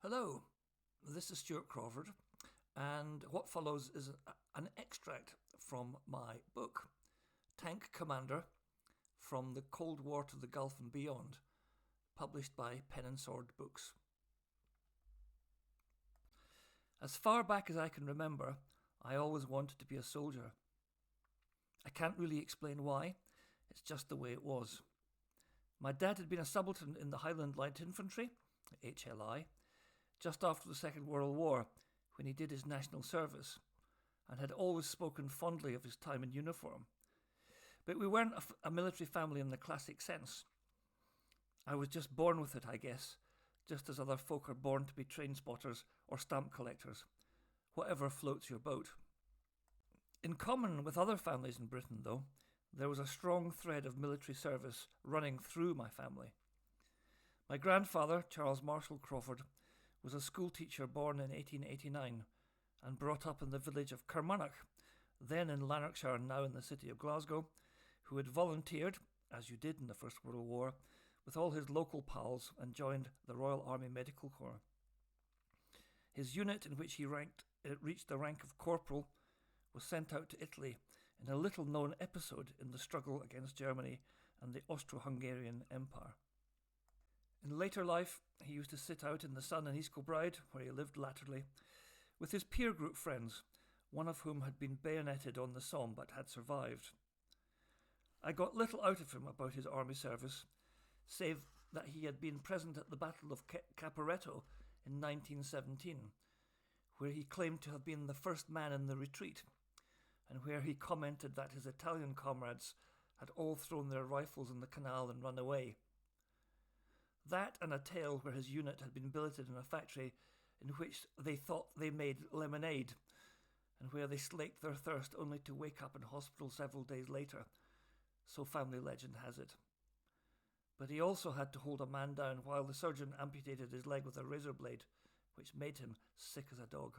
Hello, this is Stuart Crawford, and what follows is an extract from my book, Tank Commander, From the Cold War to the Gulf and Beyond, published by Pen and Sword Books. As far back as I can remember, I always wanted to be a soldier. I can't really explain why, it's just the way it was. My dad had been a subaltern in the Highland Light Infantry, HLI, just after the Second World War, when he did his national service, and had always spoken fondly of his time in uniform. But we weren't a military family in the classic sense. I was just born with it, I guess, just as other folk are born to be train spotters or stamp collectors, whatever floats your boat. In common with other families in Britain, though, there was a strong thread of military service running through my family. My grandfather, Charles Marshall Crawford, was a schoolteacher born in 1889 and brought up in the village of Kermunnock, then in Lanarkshire, now in the city of Glasgow, who had volunteered, as you did in the First World War, with all his local pals and joined the Royal Army Medical Corps. His unit, in which he reached the rank of corporal, was sent out to Italy in a little-known episode in the struggle against Germany and the Austro-Hungarian Empire. In later life, he used to sit out in the sun in East Kilbride, where he lived latterly, with his peer group friends, one of whom had been bayoneted on the Somme but had survived. I got little out of him about his army service, save that he had been present at the Battle of Caporetto in 1917, where he claimed to have been the first man in the retreat, and where he commented that his Italian comrades had all thrown their rifles in the canal and run away. That and a tale where his unit had been billeted in a factory in which they thought they made lemonade, and where they slaked their thirst only to wake up in hospital several days later, so family legend has it. But he also had to hold a man down while the surgeon amputated his leg with a razor blade, which made him sick as a dog.